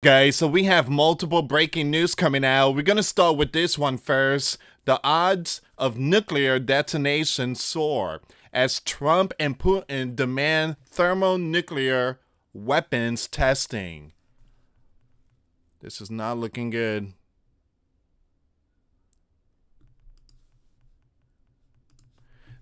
Guys, so we have multiple breaking news coming out. We're going to start with this one first. The odds of nuclear detonation soar as Trump and Putin demand thermonuclear weapons testing. This is not looking good.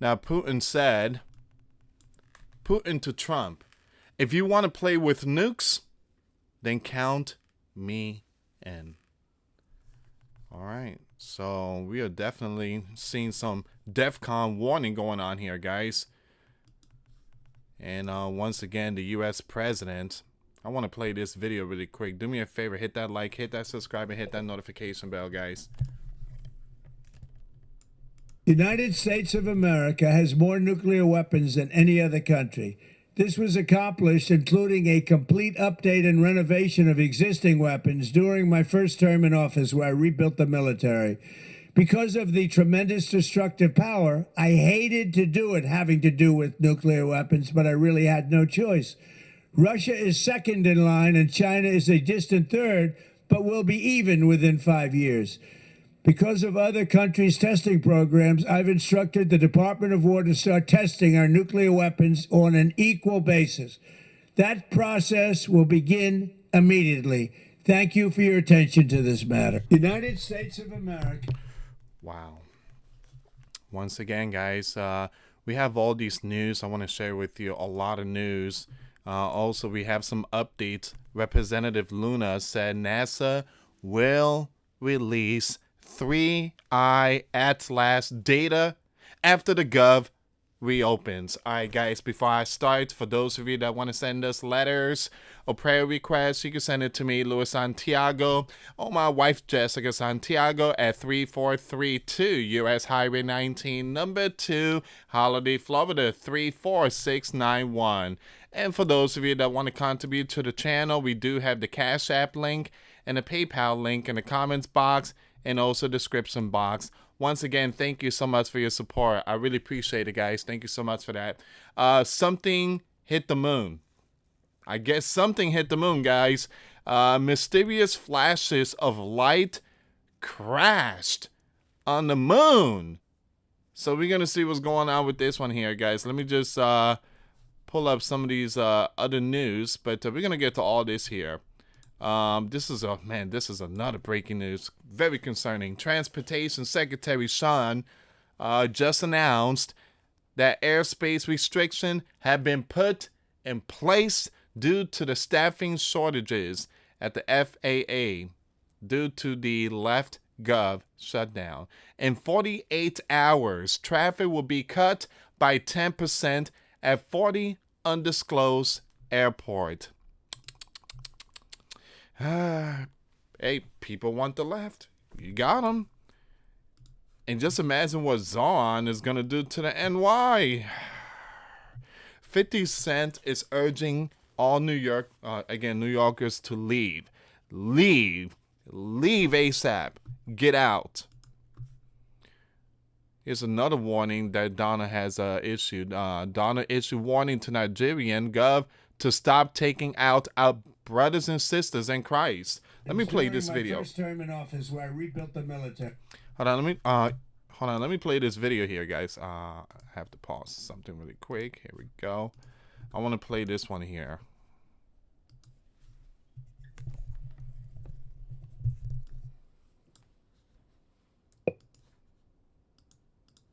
Now, Putin to Trump, if you want to play with nukes, then count me in. All right, so we are definitely seeing some DEFCON warning going on here, guys. And once again, the US president, I want to play this video really quick. Do me a favor, hit that like, hit that subscribe, and hit that notification bell, guys. The United States of America has more nuclear weapons than any other country. This was accomplished including a complete update and renovation of existing weapons during my first term in office, where I rebuilt the military. Because of the tremendous destructive power, I hated to do it having to do with nuclear weapons, but I really had no choice. Russia is second in line and China is a distant third, but will be even within 5 years. Because of other countries' testing programs, I've instructed the Department of War to start testing our nuclear weapons on an equal basis. That process will begin immediately. Thank you for your attention to this matter. United States of America. Wow. Once again, guys, we have all these news. I want to share with you a lot of news. Also, we have some updates. Representative Luna said NASA will release 3I Atlas data after the Gov reopens. Alright, guys, before I start, for those of you that want to send us letters or prayer requests, you can send it to me, US Santiago, or my wife Jessica Santiago at 3432 US Highway 19, number 2, Holiday, Florida 34691. And for those of you that want to contribute to the channel, we do have the Cash App link and the PayPal link in the comments box and also description box. Once again, thank you so much for your support. I really appreciate it, guys. Thank you so much for that. Something hit the moon. I guess something hit the moon, guys. Mysterious flashes of light crashed on the moon. So we're going to see what's going on with this one here, guys. Let me just pull up some of these other news, but we're going to get to all this here. This is another breaking news. Very concerning. Transportation Secretary Sean just announced that airspace restrictions have been put in place due to the staffing shortages at the FAA due to the left gov shutdown. In 48 hours, traffic will be cut by 10% at 40 undisclosed airport. Hey, people want the left. You got them. And just imagine what Zion is going to do to the NY. 50 Cent is urging all New Yorkers to leave. Leave ASAP. Get out. Here's another warning that Donna has issued. Donna issued warning to Nigerian gov to stop taking out our brothers and sisters in Christ. Let me play this video. First term in office, where I rebuilt the military. Hold on, let me play this video here, guys. I have to pause something really quick. Here we go. I want to play this one here.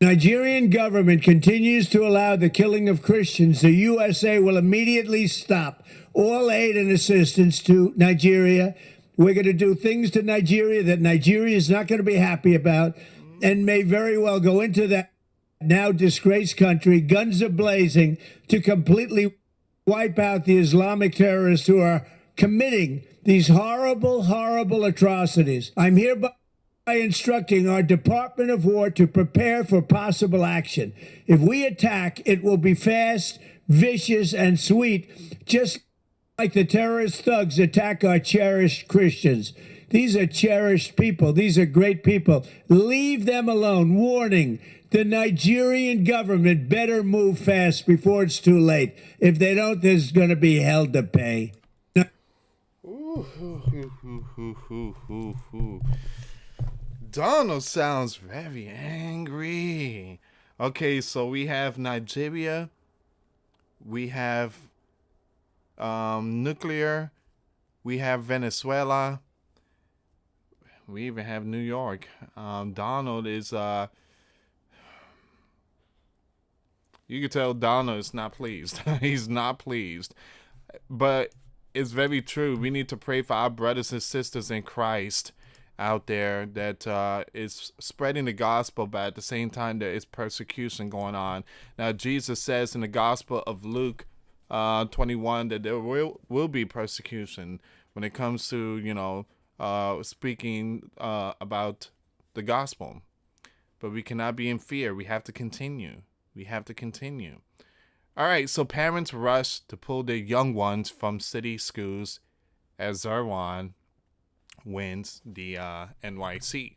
Nigerian government continues to allow the killing of Christians. The USA will immediately stop all aid and assistance to Nigeria. We're going to do things to Nigeria that Nigeria is not going to be happy about and may very well go into that now disgraced country, guns are blazing, to completely wipe out the Islamic terrorists who are committing these horrible, horrible atrocities. I'm hereby instructing our Department of War to prepare for possible action. If we attack, it will be fast, vicious, and sweet, just like the terrorist thugs attack our cherished Christians. These are cherished people. These are great people. Leave them alone. Warning, the Nigerian government better move fast before it's too late. If they don't, there's going to be hell to pay. Ooh. Donald sounds very angry. Okay, so we have Nigeria. We have nuclear. We have Venezuela. We even have New York. Donald is you can tell Donald is not pleased. He's not pleased. But it's very true. We need to pray for our brothers and sisters in Christ out there that is spreading the gospel, but at the same time there is persecution going on. Now Jesus says in the Gospel of Luke 21 that there will be persecution when it comes to speaking about the gospel. But we cannot be in fear. We have to continue. We have to continue. All right, so parents rush to pull their young ones from city schools as Zerwan wins the NYC.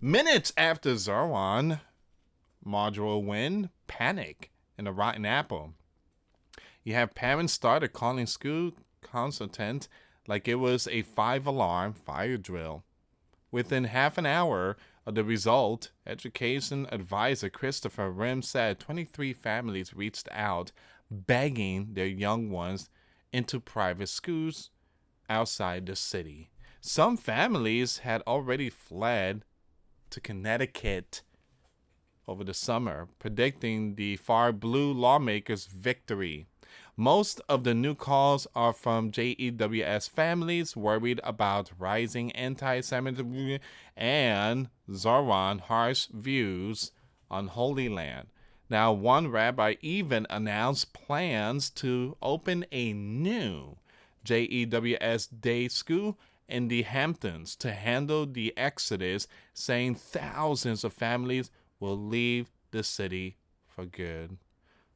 Minutes after Zerwan module win, panic in the Rotten Apple. You have parents started calling school consultants like it was a 5-alarm fire drill. Within half an hour of the result, education advisor Christopher Rim said 23 families reached out begging their young ones into private schools outside the city. Some families had already fled to Connecticut over the summer, predicting the far blue lawmakers' victory. Most of the new calls are from JEWS families worried about rising anti-Semitism and Zerwan's harsh views on Holy Land. Now, one rabbi even announced plans to open a new JEWS day school in the Hamptons to handle the exodus, saying thousands of families will leave the city for good.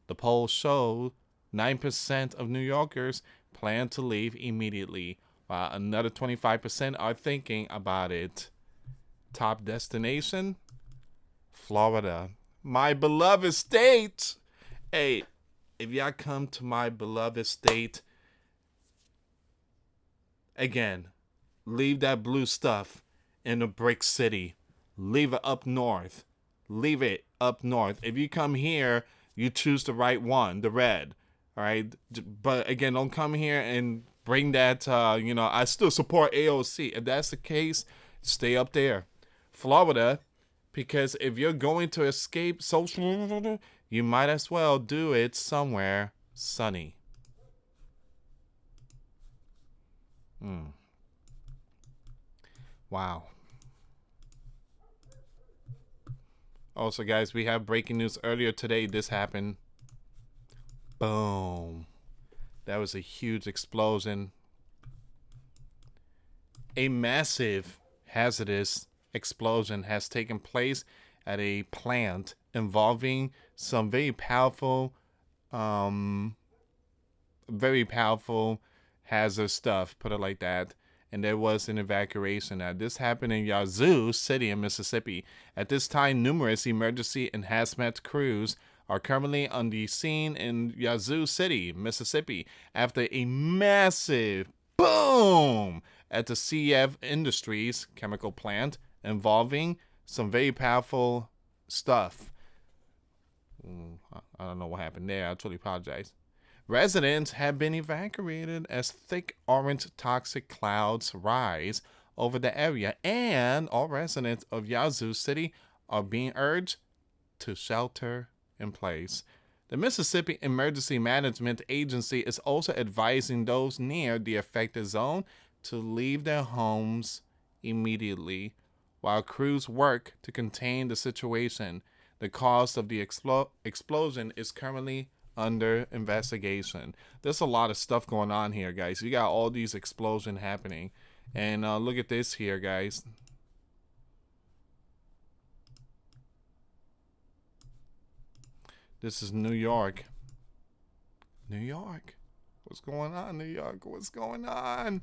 The polls showed 9% of New Yorkers plan to leave immediately, while another 25% are thinking about it. Top destination? Florida. My beloved state. Hey, if y'all come to my beloved state, again, leave that blue stuff in the brick city. Leave it up north. Leave it up north. If you come here, you choose the right one, the red. All right, but again, don't come here and bring that, I still support AOC. If that's the case, stay up there. Florida, because if you're going to escape social, you might as well do it somewhere sunny. Wow. Also, guys, we have breaking news earlier today. This happened. Boom. That was a huge explosion. A massive hazardous explosion has taken place at a plant involving some very powerful hazard stuff, put it like that. And there was an evacuation. Now, this happened in Yazoo City in Mississippi. At this time, numerous emergency and hazmat crews are currently on the scene in Yazoo City, Mississippi, after a massive boom at the CF Industries chemical plant involving some very powerful stuff. I don't know what happened there. I truly apologize. Residents have been evacuated as thick orange toxic clouds rise over the area, and all residents of Yazoo City are being urged to shelter in place. The Mississippi Emergency Management Agency is also advising those near the affected zone to leave their homes immediately while crews work to contain the situation. The cause of the explosion is currently under investigation. There's a lot of stuff going on here, guys. You got all these explosions happening. And look at this here, guys. This is New York. New York. What's going on, New York? What's going on?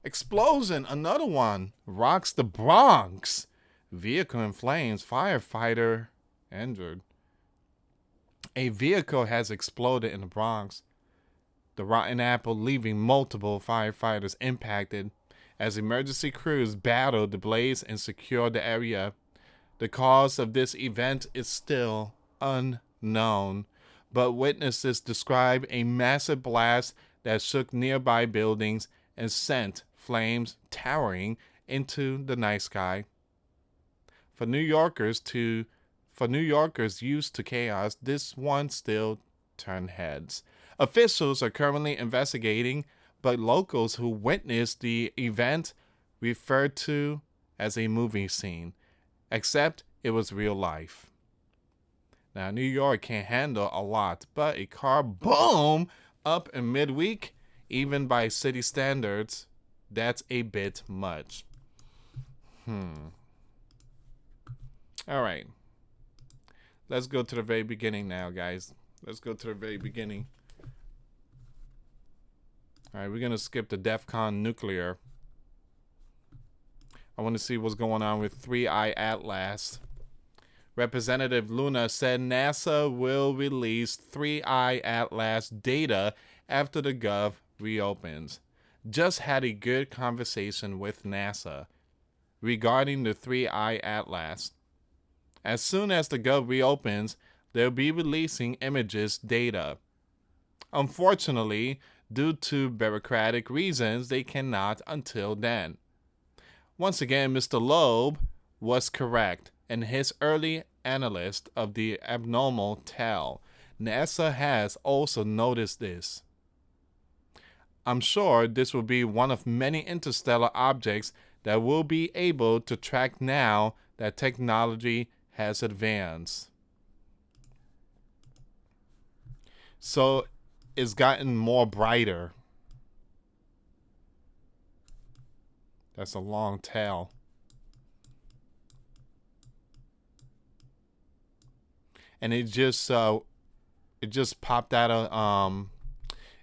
Explosion. Another one. Rocks the Bronx. Vehicle in flames. Firefighter injured. A vehicle has exploded in the Bronx. the rotten apple leaving multiple firefighters impacted as emergency crews battled the blaze and secured the area. The cause of this event is still unknown, but witnesses describe a massive blast that shook nearby buildings and sent flames towering into the night sky. For New Yorkers used to chaos, this one still turned heads. Officials are currently investigating, but locals who witnessed the event referred to as a movie scene, except it was real life. Now, New York can't handle a lot, but a car boom up in midweek, even by city standards, that's a bit much. All right. Let's go to the very beginning now, guys. Let's go to the very beginning. All right, we're going to skip the DEFCON nuclear. I want to see what's going on with 3i Atlas. Representative Luna said NASA will release 3i Atlas data after the Gov reopens. Just had a good conversation with NASA regarding the 3i Atlas. As soon as the Gov reopens, they'll be releasing images data. Unfortunately, due to bureaucratic reasons, they cannot until then. Once again, Mr. Loeb was correct in his early analysis of the abnormal tail. NASA has also noticed this. I'm sure this will be one of many interstellar objects that we'll be able to track now that technology has advanced. So it's gotten more brighter. That's a long tail. And it just popped out of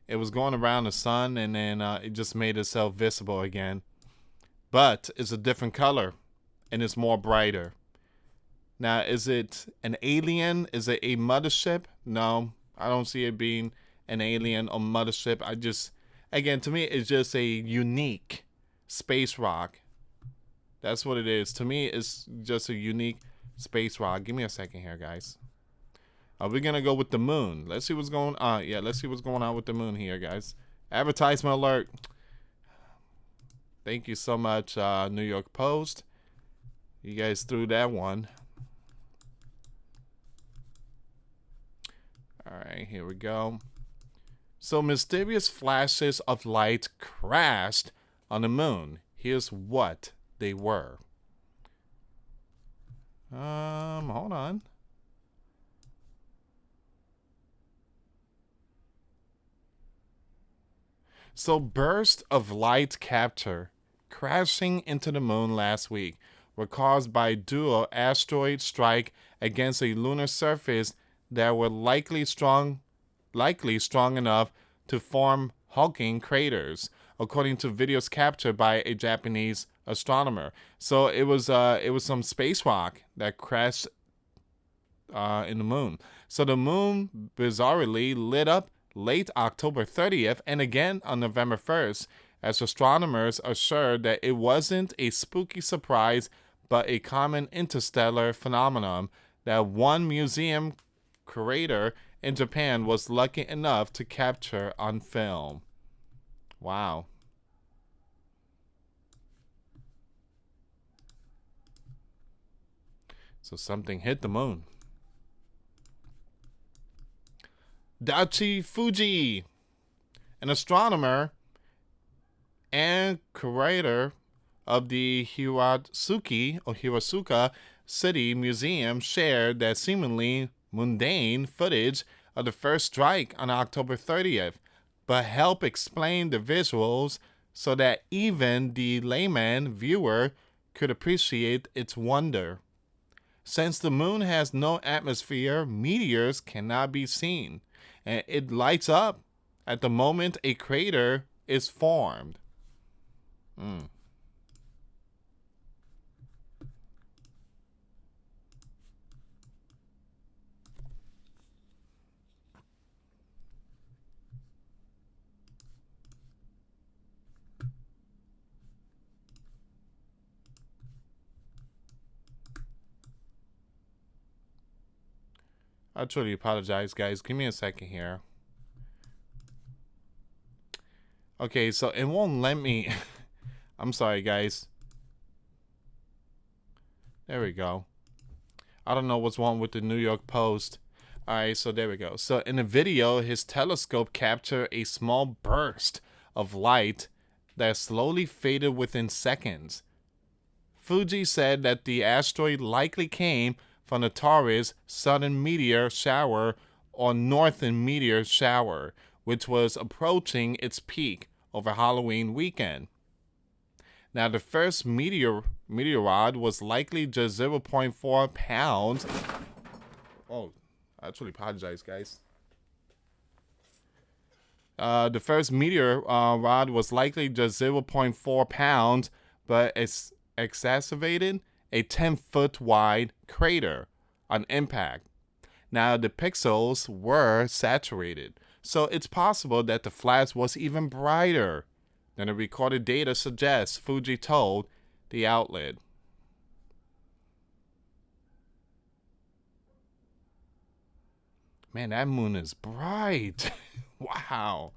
it was going around the sun, and then it just made itself visible again. But it's a different color, and it's more brighter. Now, is it an alien? Is it a mothership? No, I don't see it being an alien or mothership. Again, to me, it's just a unique space rock. That's what it is. To me, it's just a unique space rock. Give me a second here, guys. We're gonna go with the moon. Let's see what's going on. Let's see what's going on with the moon here, guys. Advertisement alert. Thank you so much, New York Post. You guys threw that one. All right, here we go. So mysterious flashes of light crashed on the moon. Here's what they were. Hold on. So bursts of light capture crashing into the moon last week were caused by a dual asteroid strike against a lunar surface that were likely strong enough to form hulking craters, according to videos captured by a Japanese astronomer. So it was some space rock that crashed in the moon. So the moon bizarrely lit up late October 30th and again on November 1st, as astronomers assured that it wasn't a spooky surprise but a common interstellar phenomenon that one museum curator in Japan was lucky enough to capture on film. Wow. So something hit the moon. Daiichi Fuji, an astronomer and curator of the Hirosuka City Museum, shared that seemingly mundane footage of the first strike on October 30th, but helped explain the visuals so that even the layman viewer could appreciate its wonder. Since the moon has no atmosphere, meteors cannot be seen, and it lights up at the moment a crater is formed. I truly apologize, guys. Give me a second here. Okay, so it won't let me. I'm sorry, guys. There we go. I don't know what's wrong with the New York Post. Alright, so there we go. So in the video, his telescope captured a small burst of light that slowly faded within seconds. Fuji said that the asteroid likely came from the Taurus southern meteor shower or northern meteor shower, which was approaching its peak over Halloween weekend. Now, the first meteorod was likely just 0.4 pounds. Oh, I actually apologize, guys. The first meteorod was likely just 0.4 pounds, but it's exacerbated a 10-foot wide crater on impact. Now, the pixels were saturated, so it's possible that the flash was even brighter than the recorded data suggests, Fuji told the outlet. Man, that moon is bright. Wow.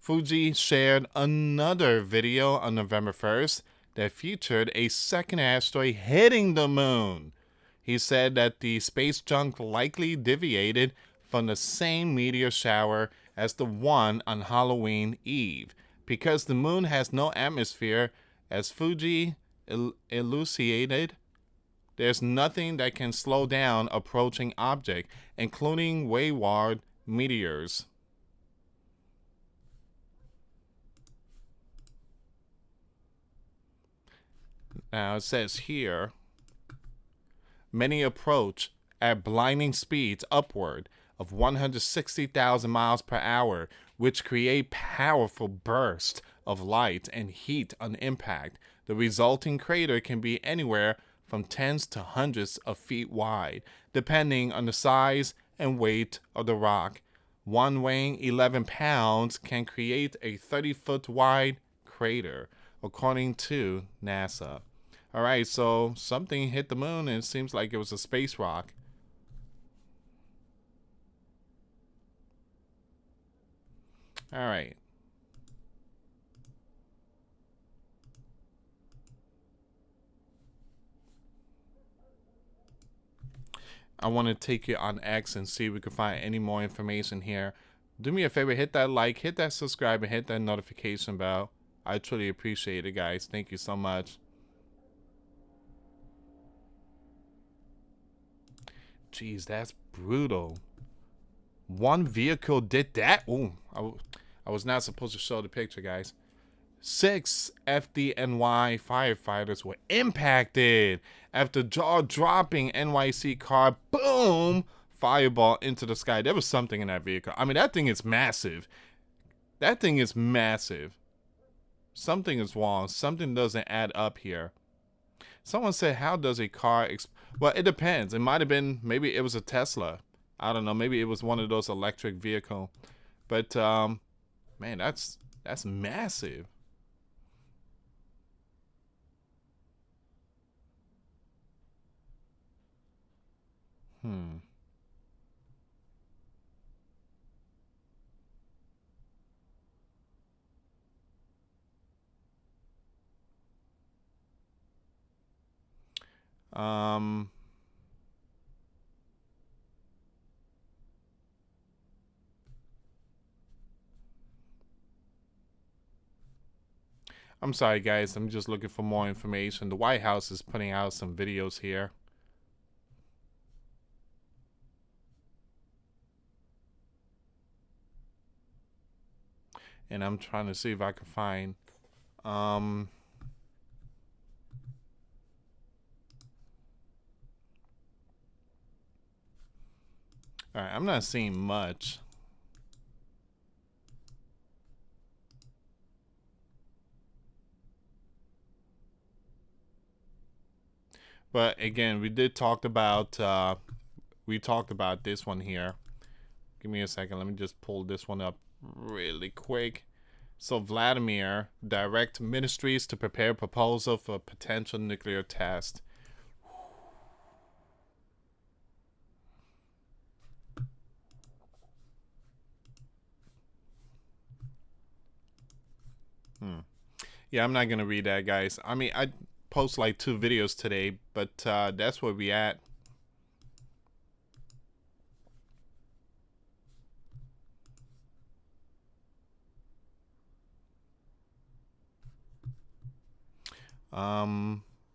Fuji shared another video on November 1st that featured a second asteroid hitting the moon. He said that the space junk likely deviated from the same meteor shower as the one on Halloween Eve. Because the moon has no atmosphere, as Fuji elucidated, there's nothing that can slow down approaching object, including wayward meteors. Now it says here, many approach at blinding speeds upward of 160,000 miles per hour, which create powerful bursts of light and heat on impact. The resulting crater can be anywhere from tens to hundreds of feet wide, depending on the size and weight of the rock. One weighing 11 pounds can create a 30-foot wide crater, according to NASA. All right, so something hit the moon, and it seems like it was a space rock. All right. I want to take you on X and see if we can find any more information here. Do me a favor, hit that like, hit that subscribe, and hit that notification bell. I truly appreciate it, guys. Thank you so much. Jeez, that's brutal. One vehicle did that. Ooh, I was not supposed to show the picture, guys. 6 FDNY firefighters were impacted after jaw-dropping NYC car, boom, fireball into the sky. There was something in that vehicle. I mean, that thing is massive. That thing is massive. Something is wrong. Something doesn't add up here. Someone said, how does a car well, it depends. It might have been, maybe it was a Tesla. I don't know. Maybe it was one of those electric vehicle. But, man, that's massive. I'm sorry, guys. I'm just looking for more information. The White House is putting out some videos here. And I'm trying to see if I can find all right, I'm not seeing much. But again, we talked about this one here. Give me a second. Let me just pull this one up really quick. So Vladimir direct ministries to prepare proposal for potential nuclear test. Yeah, I'm not gonna read that, guys. I mean, I post like 2 videos today, but that's where we at.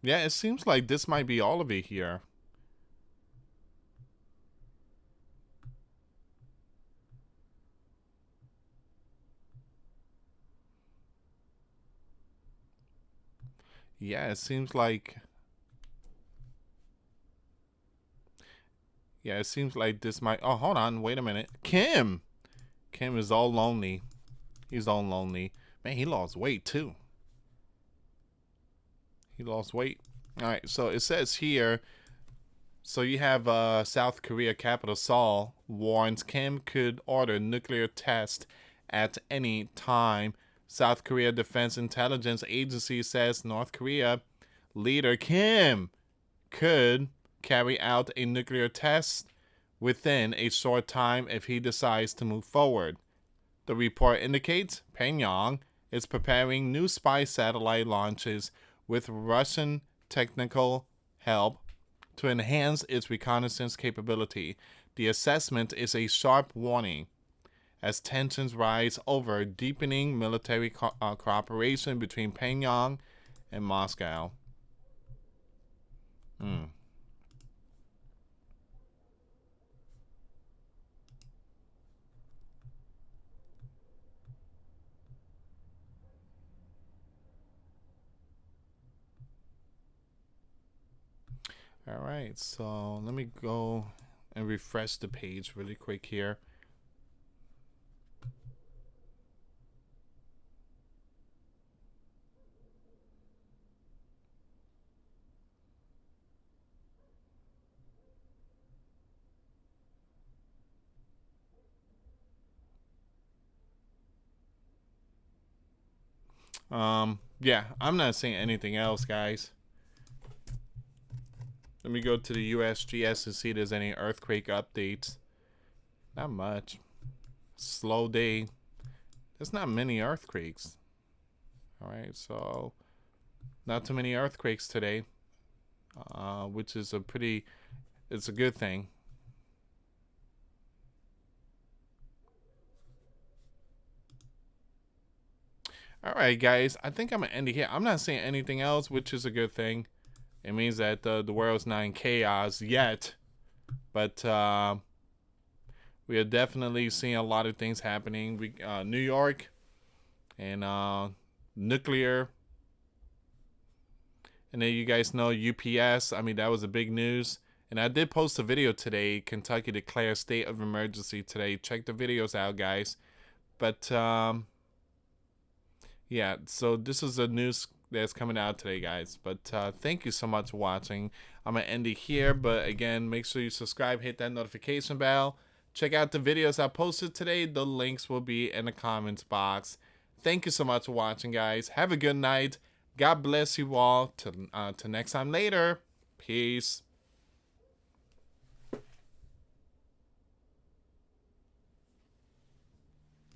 Yeah, it seems like this might be all of it here. Yeah, it seems like. Yeah, it seems like this might. Oh, hold on, wait a minute. Kim is all lonely. He's all lonely. Man, he lost weight too. He lost weight. All right, so it says here. So you have South Korea capital Seoul warns Kim could order nuclear test at any time. South Korea Defense Intelligence Agency says North Korea leader Kim could carry out a nuclear test within a short time if he decides to move forward. The report indicates Pyongyang is preparing new spy satellite launches with Russian technical help to enhance its reconnaissance capability. The assessment is a sharp warning as tensions rise over deepening military cooperation between Pyongyang and Moscow. All right, so let me go and refresh the page really quick here. Yeah, I'm not saying anything else, guys. Let me go to the USGS and see if there's any earthquake updates. Not much. Slow day. There's not many earthquakes. All right, so not too many earthquakes today, which is it's a good thing. All right, guys, I think I'm gonna end it here. I'm not saying anything else, which is a good thing. It means that the world's not in chaos yet, but we are definitely seeing a lot of things happening. New York and nuclear, and then you guys know UPS. I mean, that was a big news. And I did post a video today. Kentucky declares state of emergency today. Check the videos out, guys. But yeah, so this is the news that's coming out today, guys. But thank you so much for watching. I'm gonna end it here, but again, make sure you subscribe, hit that notification bell. Check out the videos I posted today. The links will be in the comments box. Thank you so much for watching, guys. Have a good night. God bless you all. Till next time later. Peace.